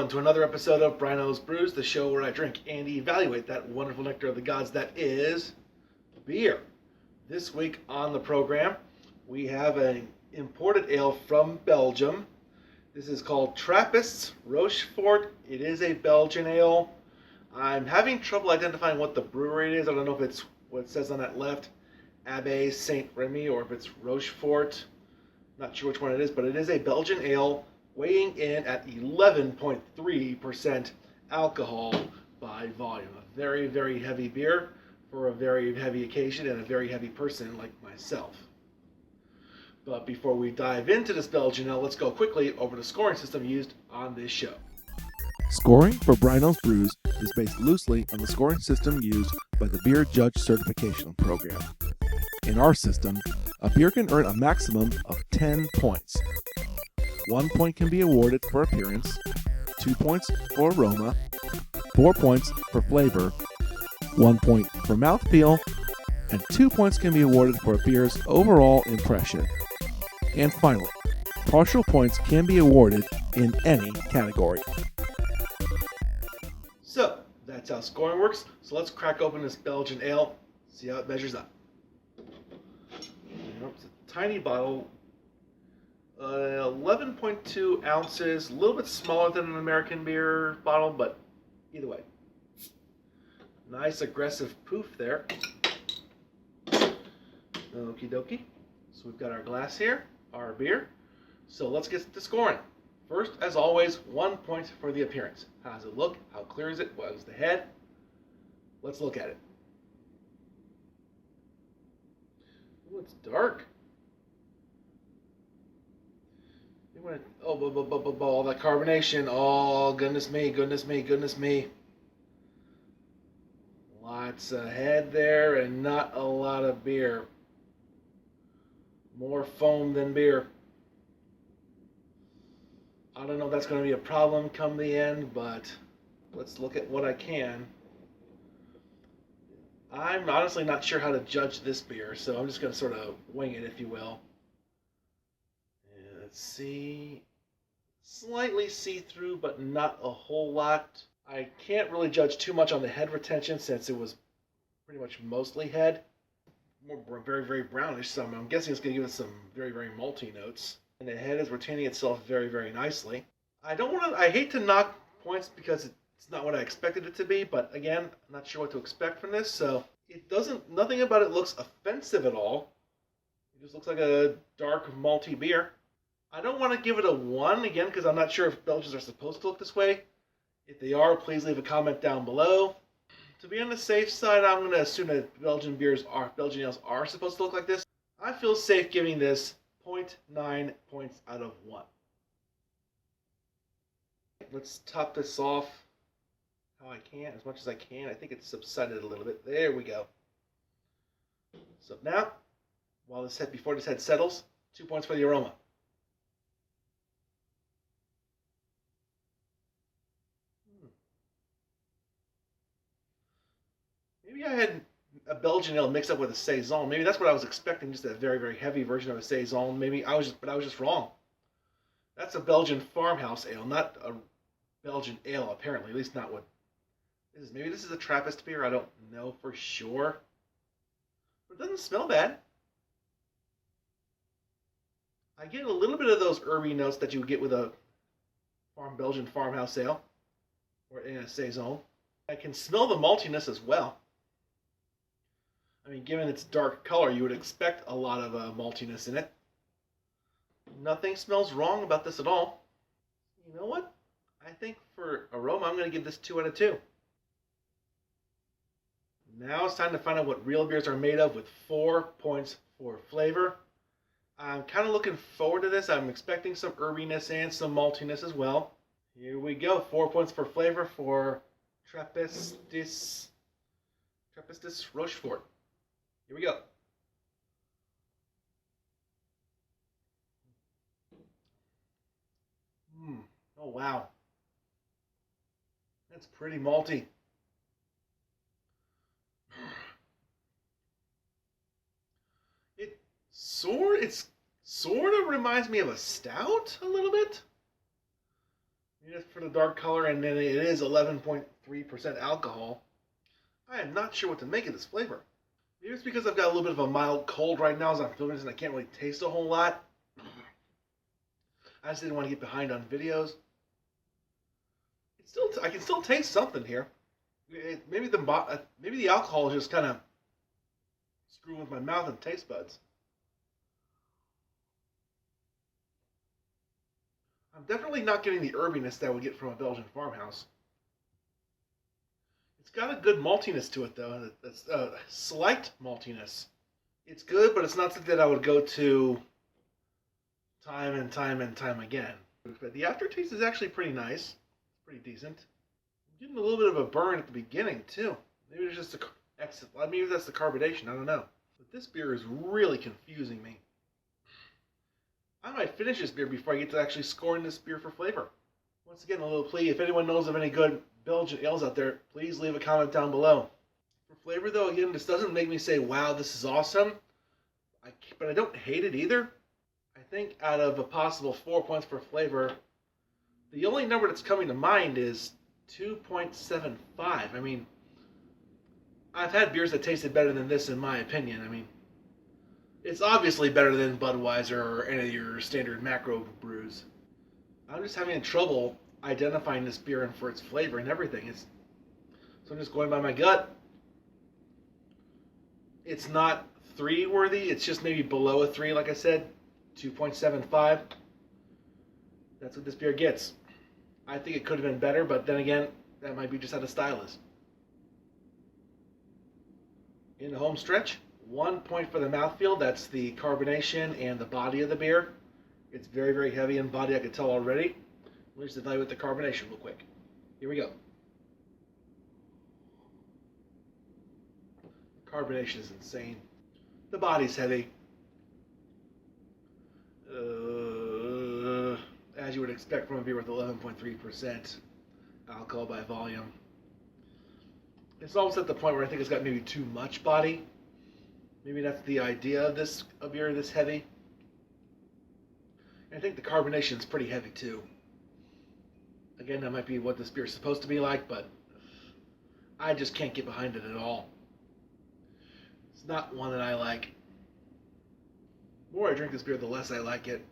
to another episode of Bryno's Brews, the show where I drink and evaluate that wonderful nectar of the gods that is beer. This week on the program, we have an imported ale from Belgium. This is called Trappistes Rochefort. It is a Belgian ale. I'm having trouble identifying what the brewery is. I don't know if it's what it says on that left, Abbe Saint Remy, or if it's Rochefort. Not sure which one it is, but it is a Belgian ale weighing in at 11.3% alcohol by volume. A very, very heavy beer for a very heavy occasion and a very heavy person like myself. But before we dive into this Belgian ale, let's go quickly over the scoring system used on this show. Scoring for Bryno's Brews is based loosely on the scoring system used by the Beer Judge Certification Program. In our system, a beer can earn a maximum of 10 points. 1 point can be awarded for appearance, 2 points for aroma, 4 points for flavor, 1 point for mouthfeel, and 2 points can be awarded for a beer's overall impression. And finally, partial points can be awarded in any category. So, that's how scoring works. So let's crack open this Belgian ale, see how it measures up. It's a tiny bottle, 11.2 ounces, a little bit smaller than an American beer bottle, but either way. Nice aggressive poof there. Okie dokie. So we've got our glass here, our beer. So let's get to scoring. First, as always, 1 point for the appearance. How does it look? How clear is it? What is the head? Let's look at it. Ooh, it's dark. All that carbonation. Oh, goodness me, goodness me, goodness me. Lots of head there and not a lot of beer. More foam than beer. I don't know if that's going to be a problem come the end, but let's look at what I can. I'm honestly not sure how to judge this beer, so I'm just going to sort of wing it, if you will. Let's see. Slightly see-through, but not a whole lot. I can't really judge too much on the head retention since it was pretty much mostly head. More very, very brownish, so I'm guessing it's going to give us some very, very malty notes. And the head is retaining itself very, very nicely. I hate to knock points because it's not what I expected it to be, but again, I'm not sure what to expect from this, so nothing about it looks offensive at all. It just looks like a dark malty beer. I don't want to give it a 1, again, because I'm not sure if Belgians are supposed to look this way. If they are, please leave a comment down below. To be on the safe side, I'm going to assume that Belgian ales are supposed to look like this. I feel safe giving this 0.9 points out of 1. Let's top this off how I can, as much as I can. I think it's subsided a little bit. There we go. So now, before this head settles, 2 points for the aroma. Maybe I had a Belgian ale mixed up with a saison. Maybe that's what I was expecting, just a very, very heavy version of a saison. I was just wrong. That's a Belgian farmhouse ale, not a Belgian ale, apparently. At least not what this is. Maybe this is a Trappist beer. I don't know for sure. But it doesn't smell bad. I get a little bit of those herby notes that you would get with a Belgian farmhouse ale or in a saison. I can smell the maltiness as well. I mean, given its dark color, you would expect a lot of maltiness in it. Nothing smells wrong about this at all. You know what? I think for aroma, I'm going to give this 2 out of 2. Now it's time to find out what real beers are made of with 4 points for flavor. I'm kind of looking forward to this. I'm expecting some herbiness and some maltiness as well. Here we go. 4 points for flavor for Trappistes Rochefort. Here we go. Oh, wow. That's pretty malty. It sort of reminds me of a stout a little bit. Just for the dark color, and then it is 11.3% alcohol. I am not sure what to make of this flavor. Maybe it's because I've got a little bit of a mild cold right now as I'm filming this and I can't really taste a whole lot. I just didn't want to get behind on videos. I can still taste something here. Maybe the alcohol is just kind of screwing with my mouth and taste buds. I'm definitely not getting the herbiness that I would get from a Belgian farmhouse. It's got a good maltiness to it, though. It's a slight maltiness. It's good, but it's not something that I would go to time and time and time again. But the aftertaste is actually pretty nice. It's pretty decent. I'm getting a little bit of a burn at the beginning, too. Maybe it's just maybe that's the carbonation. I don't know. But this beer is really confusing me. I might finish this beer before I get to actually scoring this beer for flavor. Once again, a little plea. If anyone knows of any good Belgian ales out there, please leave a comment down below. For flavor, though, again, this doesn't make me say, wow, this is awesome. But I don't hate it either. I think out of a possible 4 points for flavor, the only number that's coming to mind is 2.75. I mean, I've had beers that tasted better than this, in my opinion. I mean, it's obviously better than Budweiser or any of your standard macro brews. I'm just having trouble identifying this beer and for its flavor and everything. So I'm just going by my gut. It's not 3 worthy. It's just maybe below a 3, like I said. 2.75. That's what this beer gets. I think it could have been better, but then again, that might be just how the style is. In the home stretch, 1 point for the mouthfeel. That's the carbonation and the body of the beer. It's very, very heavy in body, I can tell already. Let me just evaluate the carbonation real quick. Here we go. Carbonation is insane. The body's heavy. As you would expect from a beer with 11.3% alcohol by volume. It's almost at the point where I think it's got maybe too much body. Maybe that's the idea of a beer this heavy. And I think the carbonation is pretty heavy too. Again, that might be what this beer is supposed to be like, but I just can't get behind it at all. It's not one that I like. The more I drink this beer, the less I like it.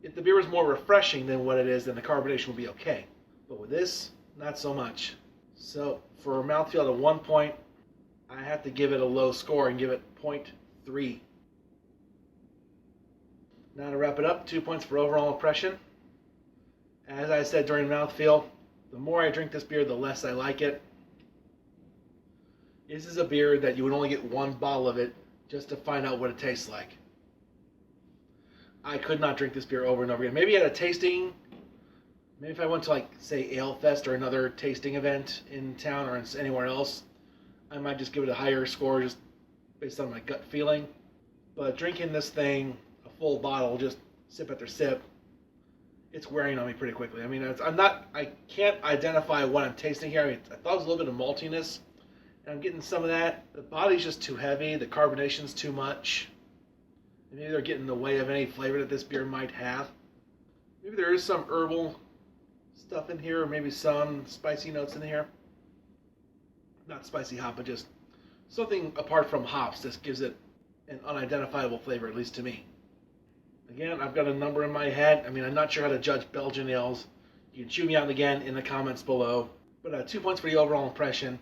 If the beer was more refreshing than what it is, then the carbonation would be okay. But with this, not so much. So for a mouthfeel at 1 point, I have to give it a low score and give it 0.3. Now to wrap it up, 2 points for overall impression. As I said during mouthfeel, the more I drink this beer, the less I like it. This is a beer that you would only get 1 bottle of it just to find out what it tastes like. I could not drink this beer over and over again. Maybe at a tasting, maybe if I went to, like, say, Ale Fest or another tasting event in town or anywhere else, I might just give it a higher score just based on my gut feeling. But drinking this thing, a full bottle, just sip after sip, it's wearing on me pretty quickly. I mean, I can't identify what I'm tasting here. I mean, I thought it was a little bit of maltiness, and I'm getting some of that. The body's just too heavy. The carbonation's too much. And maybe they're getting in the way of any flavor that this beer might have. Maybe there is some herbal stuff in here, or maybe some spicy notes in here. Not spicy hop, but just something apart from hops that gives it an unidentifiable flavor, at least to me. Again, I've got a number in my head. I mean, I'm not sure how to judge Belgian ales. You can chew me out again in the comments below. But 2 points for the overall impression.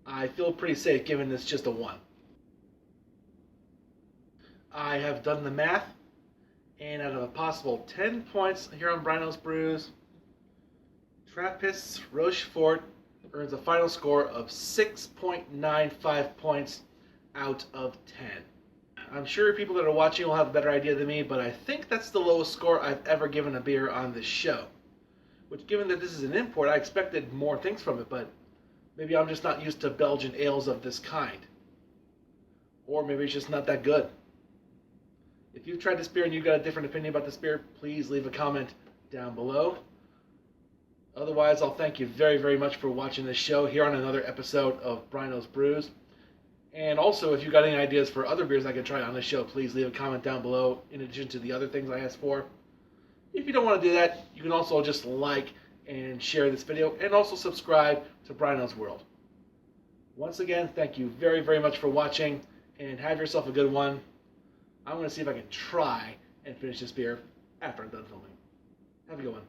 I feel pretty safe giving this just a 1. I have done the math, and out of a possible 10 points here on Bryno's Brews, Trappistes Rochefort earns a final score of 6.95 points out of 10. I'm sure people that are watching will have a better idea than me, but I think that's the lowest score I've ever given a beer on this show. Which, given that this is an import, I expected more things from it, but maybe I'm just not used to Belgian ales of this kind. Or maybe it's just not that good. If you've tried this beer and you've got a different opinion about this beer, please leave a comment down below. Otherwise, I'll thank you very, very much for watching this show here on another episode of Bryno's Brews. And also, if you've got any ideas for other beers I can try on this show, please leave a comment down below in addition to the other things I asked for. If you don't want to do that, you can also just like and share this video, and also subscribe to Bryno's World. Once again, thank you very, very much for watching, and have yourself a good one. I'm going to see if I can try and finish this beer after I'm done filming. Have a good one.